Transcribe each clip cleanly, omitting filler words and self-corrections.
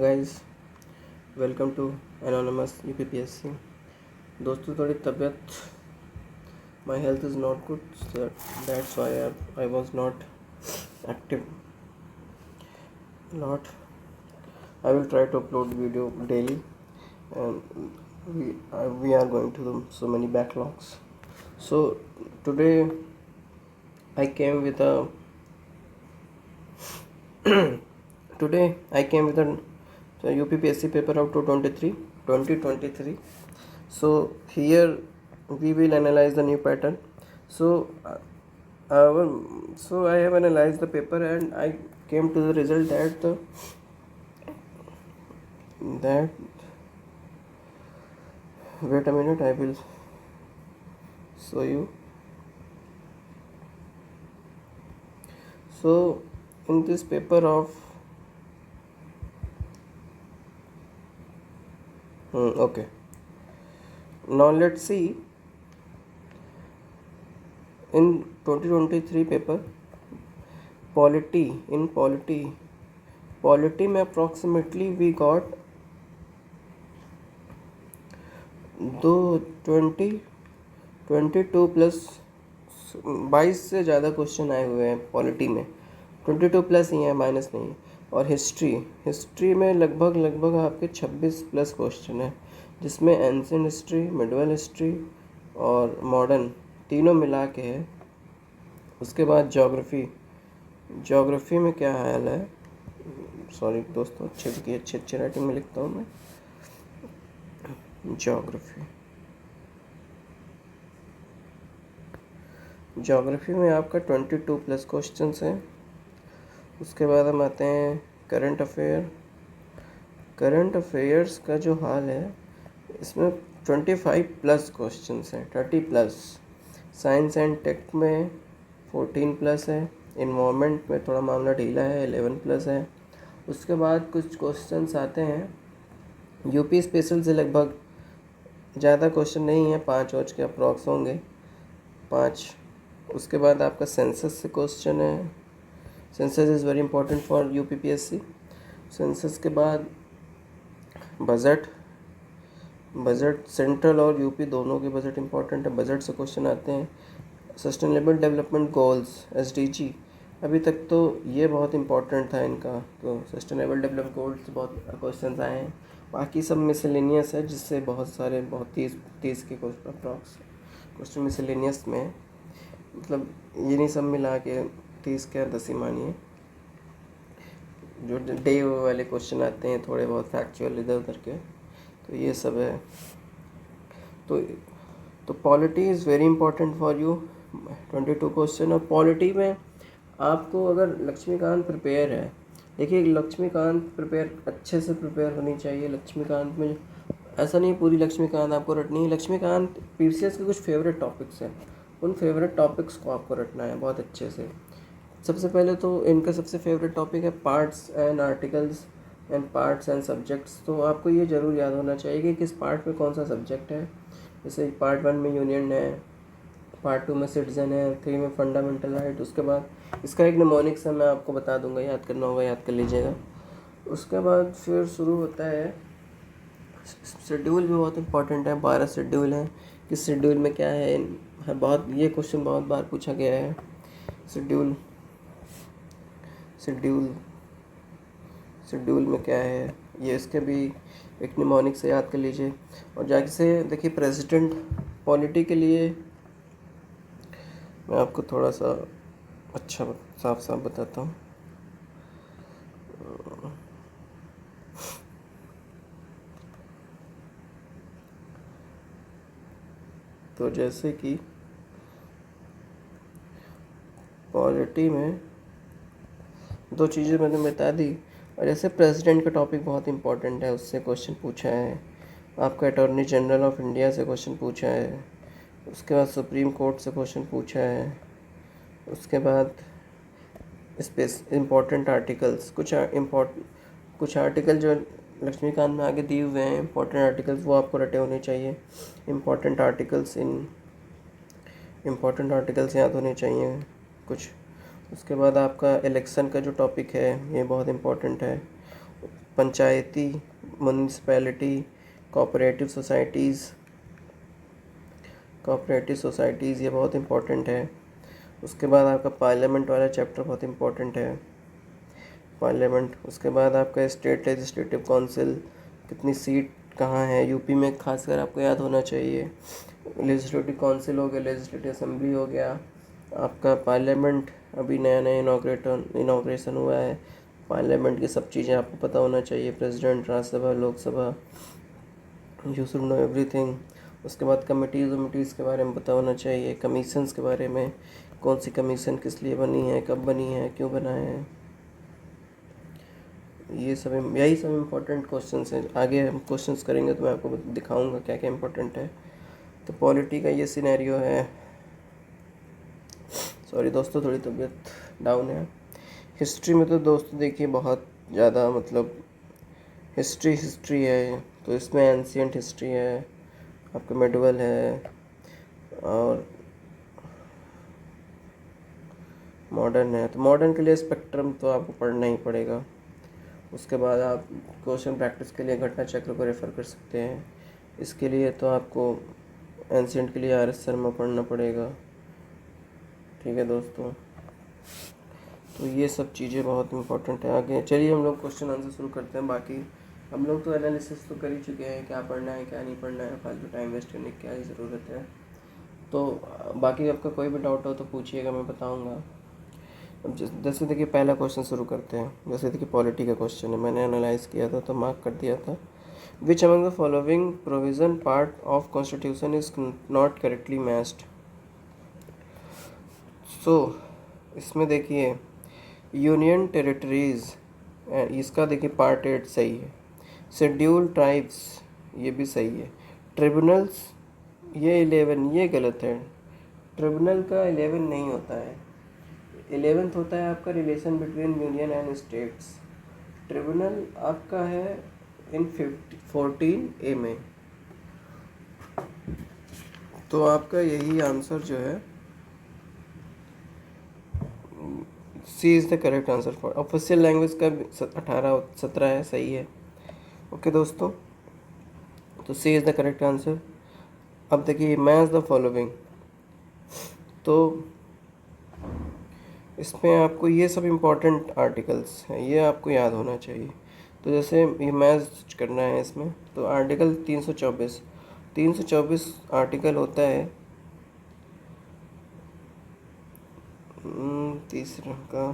Guys, welcome to anonymous UPPSC. दोस्तों, थोड़ी तबीयत, my health is not good, that's why I was not active lot. I will try to upload video daily, and we are going to so many backlogs. So today I came with a today I came with a UPPSC paper of 2023. So here we will analyze the new pattern. So so I have analyzed the paper and I came to the result that wait a minute, I will show you. So in this paper of okay, now let's see. In 2023 paper, polity में approximately we got 22 plus 22 से ज़्यादा question आए हुए हैं polity में. 22 plus ही है, minus नहीं है. और हिस्ट्री में लगभग आपके 26 प्लस क्वेश्चन है, जिसमें एंशिएंट हिस्ट्री, मिडिवल हिस्ट्री और मॉडर्न तीनों मिला के है. उसके बाद ज्योग्राफी में क्या हाल है. सॉरी दोस्तों, अच्छे राइटिंग में लिखता हूँ मैं. ज्योग्राफी में आपका 22 प्लस क्वेश्चंस हैं. उसके बाद हम आते हैं करंट अफेयर्स का जो हाल है, इसमें 25 प्लस क्वेश्चंस हैं, 30 प्लस. साइंस एंड टेक में 14 प्लस है. इन्वायरमेंट में थोड़ा मामला ढीला है, 11 प्लस है. उसके बाद कुछ क्वेश्चंस आते हैं यूपी स्पेशल से. लगभग ज़्यादा क्वेश्चन नहीं है, 5 के अप्रॉक्स होंगे, 5. उसके बाद आपका सेंसस से क्वेश्चन है. Census is very important for UPPSC. Census के बाद बजट सेंट्रल और यूपी दोनों के बजट इंपॉर्टेंट है. बजट से क्वेश्चन आते हैं. सस्टेनेबल डेवलपमेंट गोल्स, एसडीजी, अभी तक तो ये बहुत इंपॉर्टेंट था इनका, तो सस्टेनेबल डेवलपमेंट गोल्स से बहुत क्वेश्चन आए हैं. बाकी सब मिसलेनियस है, जिससे बहुत 30 के अप्रॉक्स क्वेश्चन मिसलेनियस में है. मतलब ये नहीं, सब मिला के 30 के 10 ही मानिए. जो डे वाले क्वेश्चन आते हैं, थोड़े बहुत फैक्चुअल इधर उधर के, तो ये सब है. तो polity is very important for you. 22 question. और पॉलिटी में आपको अगर लक्ष्मीकांत प्रिपेयर है, देखिए लक्ष्मीकांत अच्छे से प्रिपेयर होनी चाहिए. लक्ष्मीकांत में ऐसा नहीं पूरी लक्ष्मीकांत आपको रटनी है. लक्ष्मीकांत पीसीएस के कुछ फेवरेट टॉपिक्स हैं, उन फेवरेट टॉपिक्स को आपको रटना है बहुत अच्छे से. सबसे पहले तो इनका सबसे फेवरेट टॉपिक है parts and articles and parts and subjects. तो आपको ये ज़रूर याद होना चाहिए कि किस पार्ट में कौन सा सब्जेक्ट है. जैसे पार्ट 1 में यूनियन है, पार्ट 2 में सिटीजन है, 3 में फंडामेंटल राइट. उसके बाद इसका एक निमोनिक्स है, मैं आपको बता दूंगा, याद करना होगा, याद कर लीजिएगा. उसके बाद फिर शुरू होता है शेड्यूल. भी बहुत इंपॉर्टेंट है. 12 शेड्यूल है. किस शेड्यूल में क्या है, बहुत ये क्वेश्चन बहुत बार पूछा गया है. शेड्यूल में क्या है, ये इसके भी एक निमोनिक से याद कर लीजिए. और जाके से देखिए प्रेसिडेंट पॉलिटी के लिए मैं आपको थोड़ा सा अच्छा साफ बताता हूँ. तो जैसे कि पॉलिटी में 2 चीज़ें मैंने बता दी. और जैसे प्रेसिडेंट का टॉपिक बहुत इंपॉर्टेंट है, उससे क्वेश्चन पूछा है. आपका अटॉर्नी जनरल ऑफ इंडिया से क्वेश्चन पूछा है. उसके बाद सुप्रीम कोर्ट से क्वेश्चन पूछा है. उसके बाद इम्पोर्टेंट आर्टिकल्स, कुछ आर्टिकल जो लक्ष्मीकांत में आगे दिए हुए हैं, इम्पोर्टेंट आर्टिकल्स, वो आपको रटे होने चाहिए. इम्पोर्टेंट आर्टिकल्स याद होने चाहिए कुछ. उसके बाद आपका इलेक्शन का जो टॉपिक है, ये बहुत इम्पोर्टेंट है. पंचायती, म्यूनिसिपैलिटी, कोऑपरेटिव सोसाइटीज़ ये बहुत इंपॉर्टेंट है। उसके बाद आपका पार्लियामेंट वाला चैप्टर बहुत इंपॉर्टेंट है, पार्लियामेंट। उसके बाद आपका स्टेट लेजिस्लेटिव काउंसिल, कितनी सीट कहाँ है यूपी में, खासकर आपको याद होना चाहिए। लेजिस्लेटिव काउंसिल हो गया, लेजिस्लेटिव असेंबली हो गया, आपका पार्लियामेंट अभी नया नया इनाग्रेशन हुआ है। पार्लियामेंट की सब चीज़ें आपको पता होना चाहिए, president, Rajya Sabha, Lok Sabha, you should know everything. उसके बाद कमिटीज़ के बारे में पता होना चाहिए, कमीशंस के बारे में, कौन सी कमीशन किस लिए बनी है, कब बनी है, क्यों बना है, यही सब इम्पोर्टेंट क्वेश्चंस हैं। आगे हम क्वेश्चंस करेंगे तो मैं आपको दिखाऊंगा क्या क्या इम्पोर्टेंट है। तो पॉलिटी का ये सिनेरियो है। सॉरी दोस्तों, थोड़ी तबीयत डाउन है। हिस्ट्री में तो दोस्तों देखिए बहुत ज़्यादा मतलब हिस्ट्री है, तो इसमें एंशियंट हिस्ट्री है, आपका मेडिवल है, और मॉडर्न है। तो मॉडर्न के लिए स्पेक्ट्रम तो आपको पढ़ना ही पड़ेगा। उसके बाद आप क्वेश्चन प्रैक्टिस के लिए घटना चक्र को रेफ़र कर सकते हैं। इसके लिए तो आपको एंशियंट के लिए आर.एस. शर्मा पढ़ना पड़ेगा। ठीक है दोस्तों, तो ये सब चीज़ें बहुत इंपॉर्टेंट है। आगे चलिए हम लोग क्वेश्चन आंसर शुरू करते हैं। बाकी हम लोग तो एनालिसिस तो कर ही चुके हैं, क्या पढ़ना है क्या नहीं पढ़ना है, फालतू टाइम वेस्ट करने की क्या ही ज़रूरत है। तो बाकी आपका कोई भी डाउट हो तो पूछिएगा, मैं बताऊँगा। अब जैसे देखिए पहला क्वेश्चन शुरू करते हैं। जैसे देखिए पॉलिटी का क्वेश्चन है, मैंने एनालाइज किया था तो मार्क कर दिया था। Which among the following provision part of constitution is not correctly matched. So इसमें देखिए यूनियन टेरिटरीज़, इसका देखिए पार्ट 8 सही है। शेड्यूल ट्राइब्स ये भी सही है। ट्रिब्यूनल्स ये 11 ये गलत है। ट्रिब्यूनल का 11 नहीं होता है, 11th होता है आपका relation between union and states. Tribunal आपका है इन 14A में। तो आपका यही आंसर जो है C is the correct answer for official language का 17 है, सही है। ओके दोस्तों, तो C is the correct answer. अब देखिए मैच द फॉलोइंग, तो इसमें आपको ये सब इम्पोर्टेंट आर्टिकल्स हैं, ये आपको याद होना चाहिए। तो जैसे ये मैच करना है इसमें, तो आर्टिकल 324 आर्टिकल होता है तीसरा का,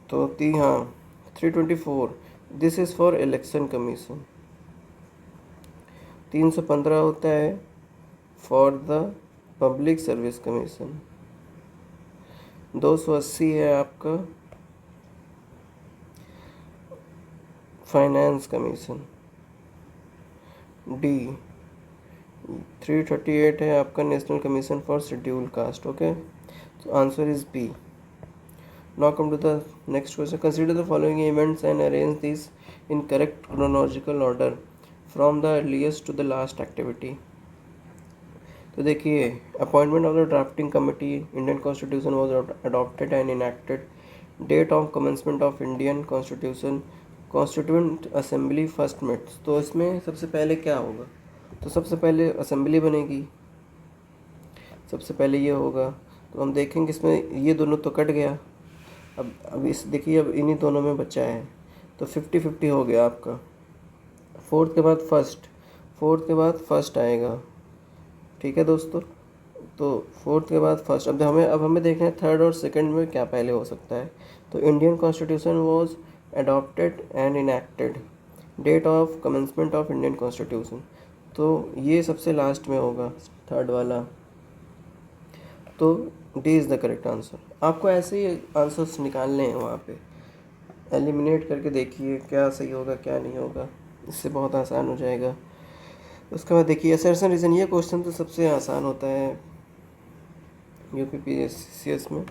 तो हाँ 324 this is for election commission. 315 होता है for the public service commission. 280 है आपका फाइनेंस कमीशन। डी 338 है आपका national commission for schedule caste. Okay, so answer is B. Now come to the next question. Consider the following events and arrange these in correct chronological order from the earliest to the last activity. तो देखिए appointment of the drafting committee, Indian constitution was adopted and enacted, date of commencement of Indian constitution, constituent assembly first met. तो इसमें सबसे पहले क्या होगा, तो सबसे पहले असेंबली बनेगी, सबसे पहले ये होगा। तो हम देखेंगे इसमें ये दोनों तो कट गया, अब इस देखिए अब इन्हीं दोनों में बचा है, तो 50-50 हो गया आपका। फोर्थ के बाद फर्स्ट आएगा। ठीक है दोस्तों, तो फोर्थ के बाद फर्स्ट। अब हमें देखना है थर्ड और सेकंड में क्या पहले हो सकता है। तो Indian constitution was adopted and enacted, date of commencement of Indian constitution, तो ये सबसे लास्ट में होगा थर्ड वाला। तो D is the correct answer. आपको ऐसे ही आंसर्स निकालने हैं, वहाँ पे एलिमिनेट करके देखिए क्या सही होगा क्या नहीं होगा, इससे बहुत आसान हो जाएगा। उसके बाद देखिए असर्शन रीज़न, ये क्वेश्चन तो सबसे आसान होता है UPPSCS में।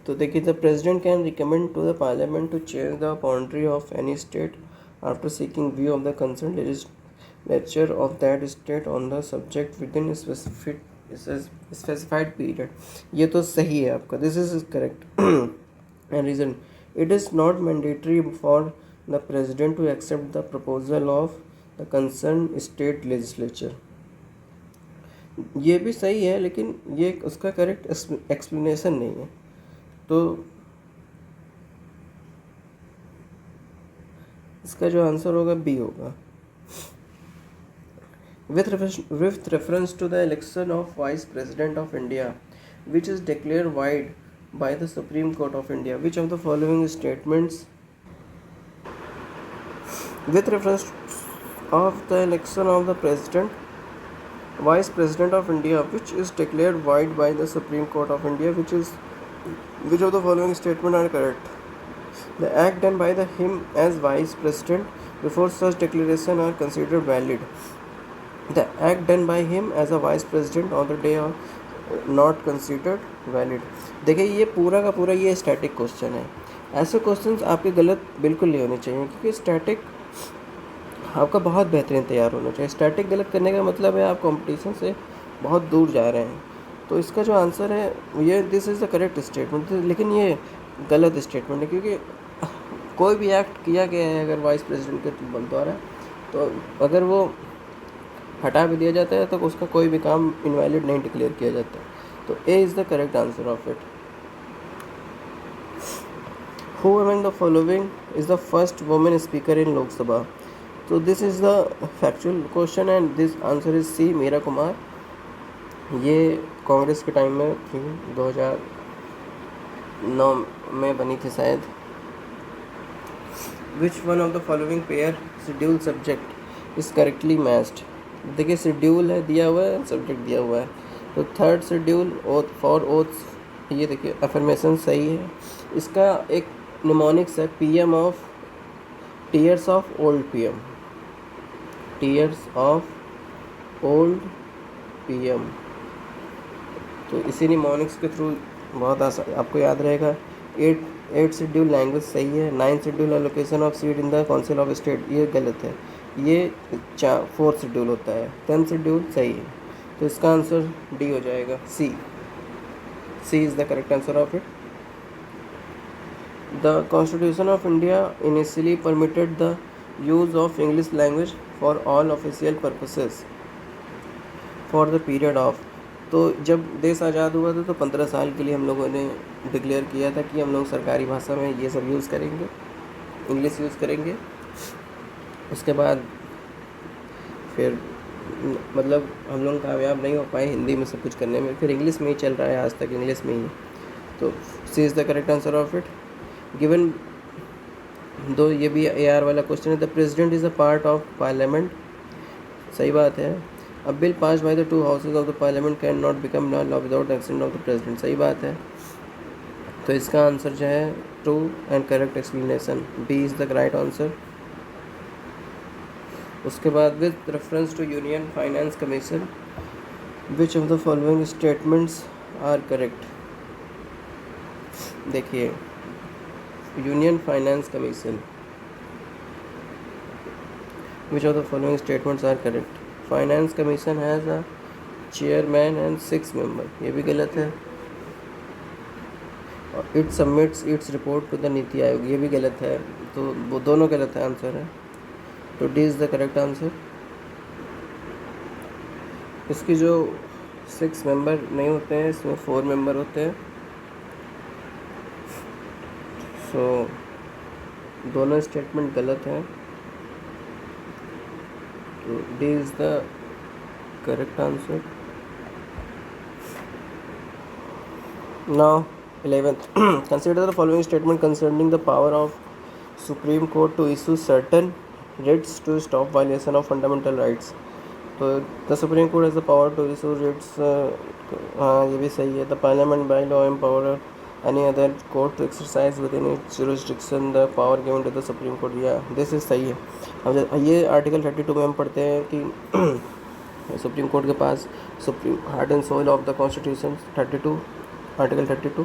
तो देखिए the president can recommend to the parliament to change the boundary of any state after seeking view of the concern legislature of that state on the subject within specified period. ये तो सही है आपका, this is correct. And reason It is not mandatory for the president to accept the proposal of the concerned state legislature. ये भी सही है, लेकिन ये उसका करेक्ट एक्सप्लेनेशन नहीं है। तो इसका जो आंसर होगा बी होगा। With reference to the election of Vice President of India, which is declared void by the Supreme Court of India, which of the following statements? With reference of the election of the Vice President of India, which is declared void by the Supreme Court of India, which of the following statements are correct? The act done by him as Vice President before such declaration are considered valid. The act done by him as a vice president on the day are not considered valid. देखिए ये पूरा का पूरा ये static question है। ऐसे questions आपके गलत बिल्कुल नहीं होने चाहिए, क्योंकि स्टैटिक आपका बहुत बेहतरीन तैयार होना चाहिए। स्टैटिक गलत करने का मतलब है आप कंपटीशन से बहुत दूर जा रहे हैं। तो इसका जो आंसर है ये this is the correct statement, लेकिन ये गलत स्टेटमेंट है, क्योंकि कोई भी एक्ट किया गया है अगर वाइस प्रेसिडेंट के द्वारा, तो अगर वो हटा भी दिया जाता है तो उसका कोई भी काम इनवैलिड नहीं डिक्लेयर किया जाता। तो ए is the correct answer of it. Who among the following is the first women speaker in Lok Sabha? तो this is the factual question and this answer is सी, मीरा कुमार। ये कांग्रेस के टाइम में थी, 2009 में बनी थी शायद। Which one of the following pair schedule subject is correctly matched? देखिए शेड्यूल है दिया हुआ है, सब्जेक्ट दिया हुआ है, तो third schedule oath for oaths, ये देखिए अफर्मेशन सही है। इसका एक निमोनिक्स है PM of tears of old PM, tears of old PM. तो इसी निमोनिक्स के थ्रू बहुत आसान आपको याद रहेगा। एट शेड्यूल लैंग्वेज सही है। 9 schedule allocation of seat in the council of state, ये गलत है, ये 4 शेड्यूल होता है। 10 शेड्यूल सही है, तो इसका आंसर डी हो जाएगा, C. C is the correct answer of it. The constitution of India initially permitted the use of English language for all official purposes for the period of. तो जब देश आज़ाद हुआ था तो 15 साल के लिए हम लोगों ने डिक्लेयर किया था कि हम लोग सरकारी भाषा में ये सब यूज़ करेंगे, इंग्लिश यूज़ करेंगे। उसके बाद फिर मतलब हम लोग कामयाब नहीं हो पाए हिंदी में सब कुछ करने में, फिर इंग्लिश में ही चल रहा है आज तक, इंग्लिश में ही। तो C is the correct answer of it. Given दो ये भी AR वाला क्वेश्चन है, the president is a part of parliament, सही बात है। A bill pass by the 2 houses of the parliament can not become law without accent of the president, सही बात है। तो इसका आंसर जो है true and correct explanation, B is the right answer. उसके बाद with reference to union finance commission which of the following statements are correct? देखिए union finance commission, which of the following statements are correct? Finance commission has a chairman and 6 member, ये भी गलत है। It submits its report to the NITI Aayog, ये भी गलत है। तो वो दोनों गलत है, आंसर है। तो D is the correct answer. इसकी जो 6 मेंबर नहीं होते हैं, इसमें 4 मेंबर होते हैं। सो दोनों स्टेटमेंट गलत हैं, तो D is the correct answer. Now 11th consider the following statement concerning the power of Supreme Court to issue certain writs to stop violation of fundamental rights। तो the supreme court has the power to issue writs, हाँ ये भी सही है। The parliament by law empower any other court to exercise within its jurisdiction the power given to the supreme court, या this is सही है। अब ये आर्टिकल 32 में हम पढ़ते हैं कि सुप्रीम कोर्ट के पास supreme heart and soul of the constitution 32 article 32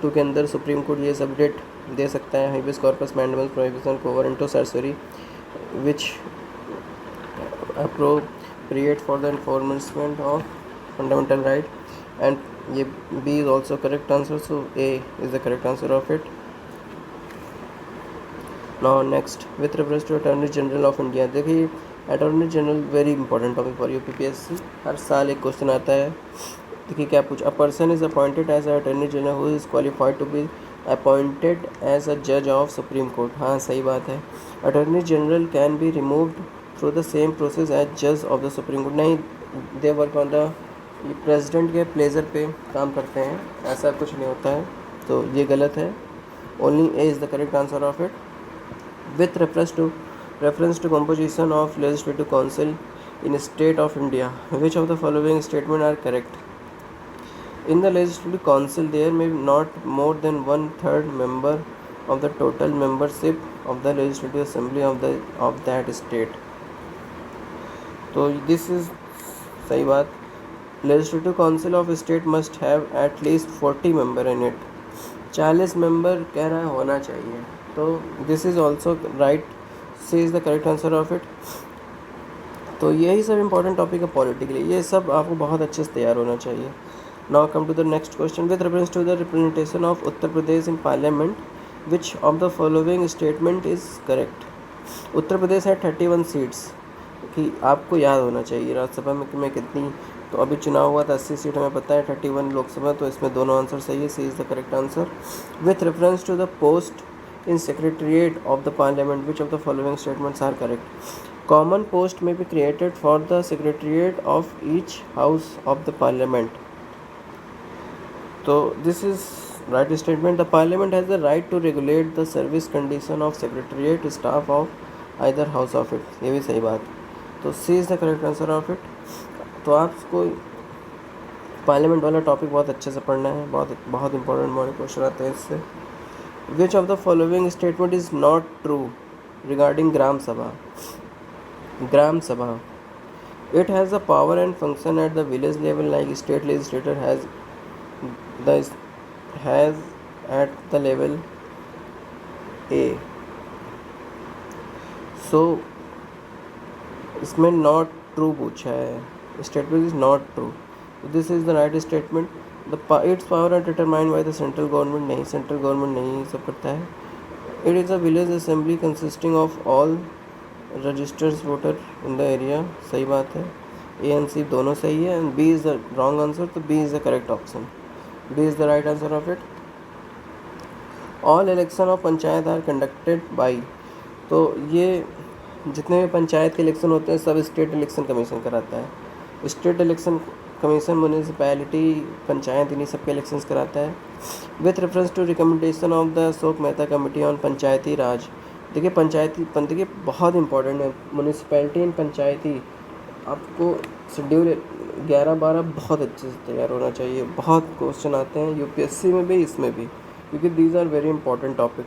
के अंदर सुप्रीम कोर्ट ये सब रिट दे सकता है, habeas corpus mandamus prohibition quo warranto certiorari which appropriate for the enforcement of fundamental right and ये B is also correct answer, so A is the correct answer of it. Now next, with reference to attorney general of India. देखिए attorney general very important topic for UPPSC. हर साल एक question आता है. देखिए क्या पूछा, a person is appointed as attorney general who is qualified to be appointed as a जज ऑफ सुप्रीम कोर्ट. हाँ सही बात है. Attorney general can be removed through the same process as जज ऑफ द सुप्रीम कोर्ट. नहीं, they work on the, ये president के pleasure पे काम करते हैं, ऐसा कुछ नहीं होता है, तो ये गलत है. Only A is the correct answer of it. With reference to composition of legislative council in state of India, which of the following statement are correct? In the legislative council, there may be not more than 1/3 member of the total membership of the legislative assembly of that state. तो this is सही बात. Legislative council of state must have at least 40 member in it. 40 member कह रहा है होना चाहिए, तो this is also right. C is the correct answer of it. तो यही सब इंपॉर्टेंट टॉपिक है पॉलिटी के लिए, ये सब आपको बहुत अच्छे से तैयार होना चाहिए. Now come to the next question. With reference to the representation of Uttar Pradesh in parliament, which of the following statement is correct? Uttar Pradesh है 31 सीट्स, कि आपको याद होना चाहिए राज्यसभा में कितनी. तो अभी चुनाव हुआ था 80 सीट, हमें पता है 31 लोकसभा, तो इसमें दोनों आंसर सही है. C is the correct answer. With reference to the post in secretariat of the parliament, which of the following statements are correct? Common post may be created for the secretariat of each house of the parliament. तो this is right statement. The parliament has the right to regulate the service condition of secretariat staff of either house of it. ये भी सही बात. तो C is the correct answer of it. तो आपको parliament वाला topic बहुत अच्छे से पढ़ना है, बहुत बहुत इंपॉर्टेंट मॉडल क्वेश्चन आते हैं इससे. Which of the following statement is not true regarding gram sabha? Gram sabha, it has the power and function at the village level like state legislator has at the level ए. सो इसमें नॉट ट्रू पूछा है. Statement is not true. This is the right statement. Its power are determined by the central government. नहीं, central government नहीं सब करता है. It is a village assembly consisting of all registered voter in the area. सही बात है. A and C दोनों सही है, and B is the wrong answer. तो B is the correct option. B is the right answer of it. All election of panchayat are conducted by. तो ये जितने भी पंचायत के इलेक्शन होते हैं सब स्टेट इलेक्शन कमीशन कराता है. State election commission municipality panchayat इन्हीं सब के इलेक्शंस कराता है. With reference to recommendation of the Ashok Mehta committee on Panchayati Raj. देखिए देखिए बहुत इंपॉर्टेंट है म्यूनिसिपैलिटी एंड पंचायती. आपको शेड्यूल 11-12 बहुत अच्छे से तैयार होना चाहिए. बहुत क्वेश्चन आते हैं यूपीएससी में भी, इसमें भी, क्योंकि these are very important topic.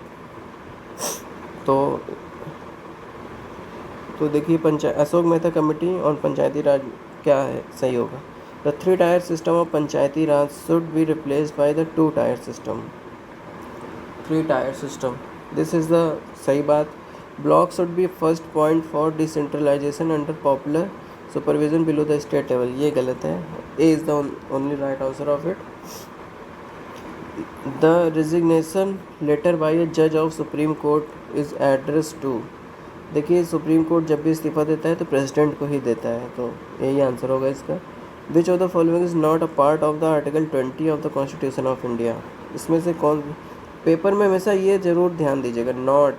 तो देखिए अशोक मेहता कमेटी और पंचायती राज क्या है, सही होगा. The 3-tier system of Panchayati Raj should be replaced by the 2-tier system. 3-tier system, this is the सही बात. Block should be first point for decentralisation under popular supervision below the state level. ये गलत है. A is the only right answer of it. The resignation letter by a जज of supreme court is address to. देखिए supreme court जब भी इस्तीफ़ा देता है तो प्रेसिडेंट को ही देता है, तो यही आंसर होगा इसका. विच of the following is not a part of the article 20 of the constitution of India? इसमें से कौन, पेपर में हमेशा ये ज़रूर ध्यान दीजिएगा, नॉट,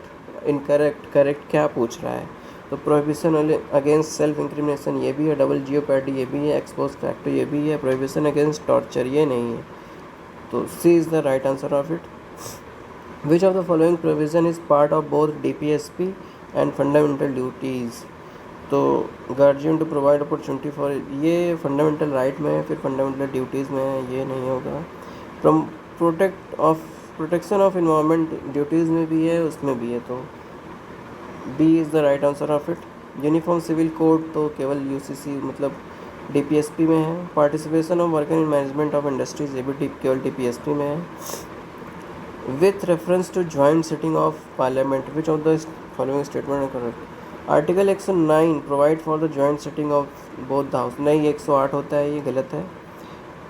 इनकरेक्ट, करेक्ट क्या पूछ रहा है. तो प्रोहिबिशन अगेंस्ट सेल्फ इंक्रिमिनेशन ये भी है, डबल जियोपैडी ये भी है, एक्सपोज फैक्टर ये भी है, प्रोहिबिशन अगेंस्ट टॉर्चर ये नहीं है. तो C is the right answer of it. Which of the following provision is part of both DPSP and fundamental duties? तो guardian to provide opportunity for, ये फंडामेंटल राइट में है, फिर फंडामेंटल ड्यूटीज़ में है, ये नहीं होगा. From protection of environment duties में भी है, उसमें भी है, तो B is the right answer of it. Uniform civil code तो केवल UCC मतलब DPSP में है. Participation of worker in management of industries ये भी केवल DPSP में है. With reference to joint sitting of parliament, which of the following statement है correct? Article 109 provide for the joint sitting of both the house. नहीं, 108 होता है, ये गलत है.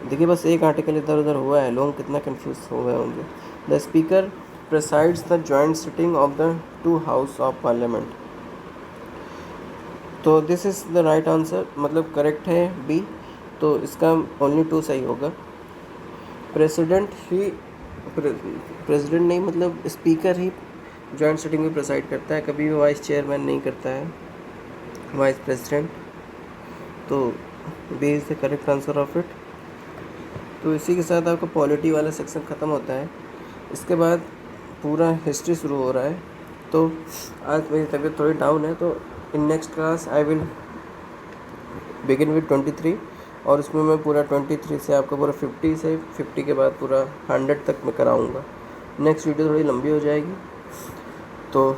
देखिए बस एक आर्टिकल इधर उधर हुआ है, लोग कितना कंफ्यूज हो गए होंगे। The speaker presides the joint sitting of the two house of parliament. तो this is the right answer, मतलब करेक्ट है बी। तो इसका ओनली टू सही होगा। प्रेसिडेंट ही प्रेसिडेंट नहीं, मतलब स्पीकर ही जॉइंट सिटिंग में प्रेसाइड करता है, कभी भी वाइस चेयरमैन नहीं करता है, वाइस प्रेसिडेंट। तो B is the correct answer of it. तो इसी के साथ आपका पॉलिटी वाला सेक्शन ख़त्म होता है। इसके बाद पूरा हिस्ट्री शुरू हो रहा है। तो आज मेरी तबीयत थोड़ी डाउन है, तो in next class I will begin with 23, और उसमें मैं पूरा 23 से आपका पूरा 50 से 50 के बाद पूरा 100 तक मैं कराऊंगा। नेक्स्ट वीडियो थोड़ी लंबी हो जाएगी, तो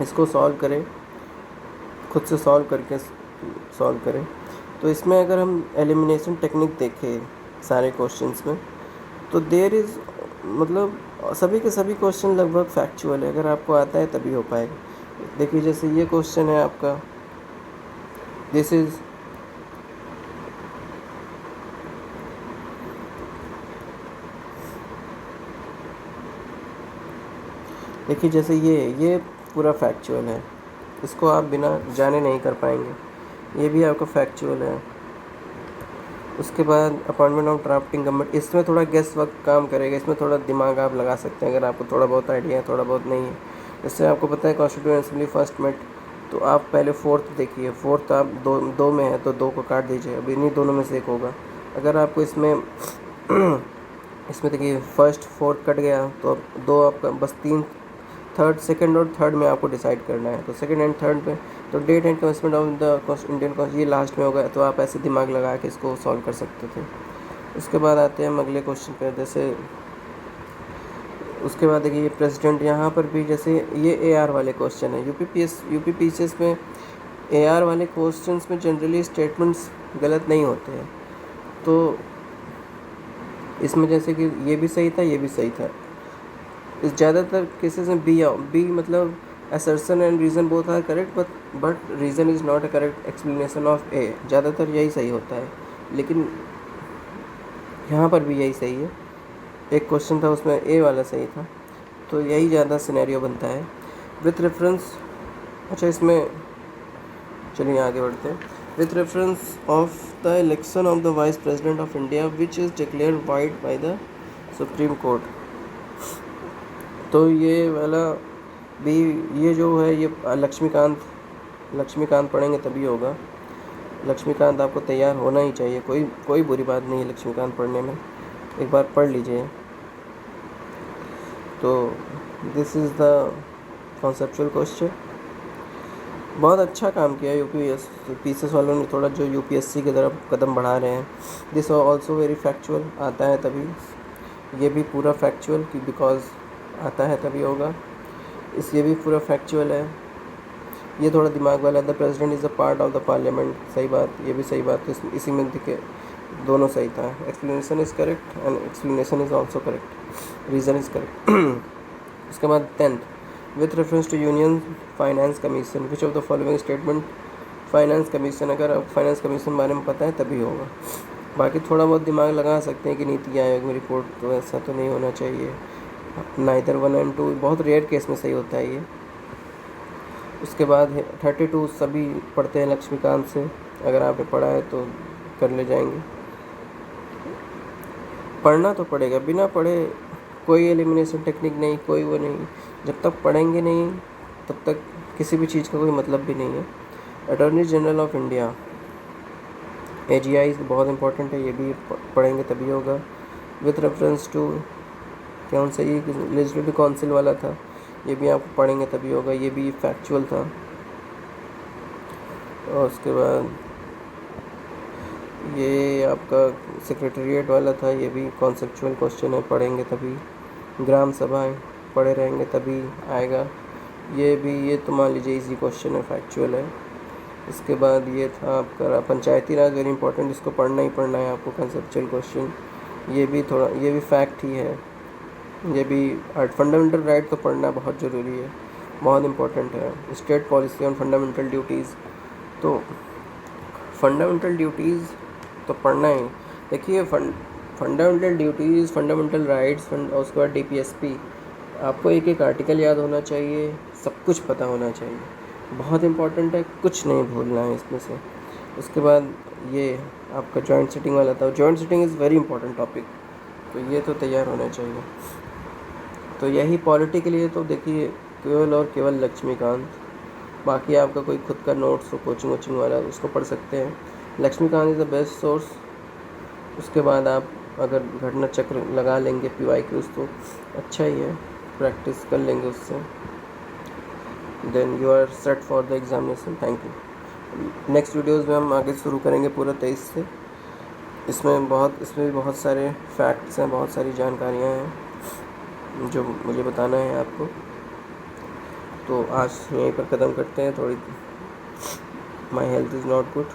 इसको सॉल्व करें, खुद से सॉल्व करके सॉल्व करें। तो इसमें अगर हम एलिमिनेशन टेक्निक देखें सारे क्वेश्चंस में, तो देयर इज़, मतलब सभी के सभी क्वेश्चन लगभग फैक्चुअल है, अगर आपको आता है तभी हो पाएगा। देखिए जैसे ये क्वेश्चन है आपका, दिस इज़ देखिए जैसे ये पूरा फैक्चुअल है, इसको आप बिना जाने नहीं कर पाएंगे। ये भी आपका फैक्चुअल है। उसके बाद अपॉइंटमेंट ऑफ ड्राफ्टिंग कमेटी, इसमें थोड़ा गेस वक्त काम करेगा, इसमें थोड़ा दिमाग आप लगा सकते हैं अगर आपको थोड़ा बहुत आइडिया है, थोड़ा बहुत नहीं है। जैसे आपको पता है कॉन्स्टिट्यूएंट असेंबली फर्स्ट मेट, तो आप पहले फोर्थ देखिए, फोर्थ आप दो में है तो दो को काट दीजिए, अब इन्हीं दोनों में से एक होगा। अगर आपको इसमें इसमें देखिए फर्स्ट फोर्थ कट गया, तो अब दो आपका बस तीन, थर्ड सेकंड और थर्ड में आपको डिसाइड करना है। तो सेकंड एंड थर्ड पे, तो date and commencement of the Indian constitution ये लास्ट में होगा, तो आप ऐसे दिमाग लगा के इसको सॉल्व कर सकते थे। उसके बाद आते हैं हम अगले क्वेश्चन पे। जैसे उसके बाद देखिए प्रेसिडेंट, यहाँ पर भी जैसे ये AR वाले क्वेश्चन है, यूपी में AR वाले क्वेश्चंस में जनरली स्टेटमेंट्स गलत नहीं होते हैं। तो इसमें जैसे कि ये भी सही था, ये भी सही था। इस ज़्यादातर केसेस में बी मतलब assertion and reason both are correct, but reason is not a correct explanation of A, ज़्यादातर यही सही होता है, लेकिन यहाँ पर भी यही सही है। एक क्वेश्चन था उसमें ए वाला सही था, तो यही ज़्यादा सिनेरियो बनता है विथ रेफरेंस। अच्छा इसमें चलिए आगे बढ़ते हैं। With reference of the election of the vice president of India which is declare wide by the supreme court. तो ये वाला भी, ये जो है ये लक्ष्मीकांत पढ़ेंगे तभी होगा। लक्ष्मीकांत आपको तैयार होना ही चाहिए, कोई बुरी बात नहीं है लक्ष्मीकांत पढ़ने में, एक बार पढ़ लीजिए। तो this is the conceptual question. बहुत अच्छा काम किया यूपीएस वालों ने, थोड़ा जो यूपीएससी की तरफ कदम बढ़ा रहे हैं। दिस ऑल्सो वेरी फैक्चुअल, आता है तभी, ये भी पूरा फैक्चुअल कि बिकॉज आता है तभी होगा। ये भी पूरा फैक्चुअल है। ये थोड़ा दिमाग वाला है। The president is a part of the parliament, सही बात, ये भी सही बात है, इसी में दिखे दोनों सही था। Explanation is correct and explanation is also correct, reason is correct. उसके बाद 10th, with reference to union finance commission which of the following statement. Finance commission, अगर आप फाइनेंस कमीशन बारे में पता है तभी होगा, बाकी थोड़ा बहुत दिमाग लगा सकते हैं कि नीति आयोग में रिपोर्ट, तो ऐसा तो नहीं होना चाहिए। नाइदर 1 एंड 2, बहुत रेयर केस में सही होता है ये। उसके बाद 32 सभी पढ़ते हैं लक्ष्मीकांत से, अगर आपने पढ़ा है तो कर ले जाएंगे। पढ़ना तो पड़ेगा, बिना पढ़े कोई एलिमिनेशन टेक्निक नहीं, कोई वो नहीं। जब तक पढ़ेंगे नहीं तब तक किसी भी चीज़ का कोई मतलब भी नहीं है। Attorney general of India, AGI बहुत इंपॉर्टेंट है, ये भी पढ़ेंगे तभी होगा। विथ रेफरेंस टू कौन सा, ये लेजिस्लेटिव काउंसिल वाला था, ये भी आप पढ़ेंगे तभी होगा, ये भी फैक्चुअल था। और उसके बाद ये आपका सेक्रेटेरिएट वाला था, ये भी कॉन्सेप्चुअल क्वेश्चन है, पढ़ेंगे तभी। ग्राम सभाएं पढ़े रहेंगे तभी आएगा। ये तो मान लीजिए इजी क्वेश्चन है, फैक्चुअल है। इसके बाद ये था आपका पंचायती राज, वेरी इंपॉर्टेंट, इसको पढ़ना ही पढ़ना है आपको, कॉन्सेप्चुअल क्वेश्चन। ये भी फैक्ट ही है। ये भी फंडामेंटल राइट तो पढ़ना बहुत ज़रूरी है, बहुत इंपॉर्टेंट है। State policy on fundamental duties, तो फंडामेंटल ड्यूटीज़ तो पढ़ना ही। देखिए फंडामेंटल ड्यूटीज़, फंडामेंटल राइट्स, और उसके बाद DPSP, आपको एक एक आर्टिकल याद होना चाहिए, सब कुछ पता होना चाहिए, बहुत इंपॉर्टेंट है, कुछ नहीं भूलना है इसमें से। उसके बाद ये आपका जॉइंट सिटिंग वाला था, joint sitting is very important topic, तो ये तो तैयार होना चाहिए। तो यही पॉलिटी के लिए तो देखिए केवल और केवल लक्ष्मीकांत। बाकी आपका कोई खुद का नोट्स हो कोचिंग वोचिंग वाला, उसको पढ़ सकते हैं। Laxmikanth is the best source. उसके बाद आप अगर घटना चक्र लगा लेंगे PYQs तो अच्छा ही है, प्रैक्टिस कर लेंगे उससे, then you are set for the examination. Thank you. Next videos में हम आगे शुरू करेंगे पूरा 23 से। इसमें भी बहुत सारे फैक्ट्स हैं, बहुत सारी जानकारियाँ हैं जो मुझे बताना है आपको। तो आज यहीं पर ख़त्म करते हैं। थोड़ी my health is not good.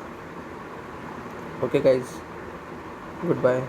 Okay guys, good bye.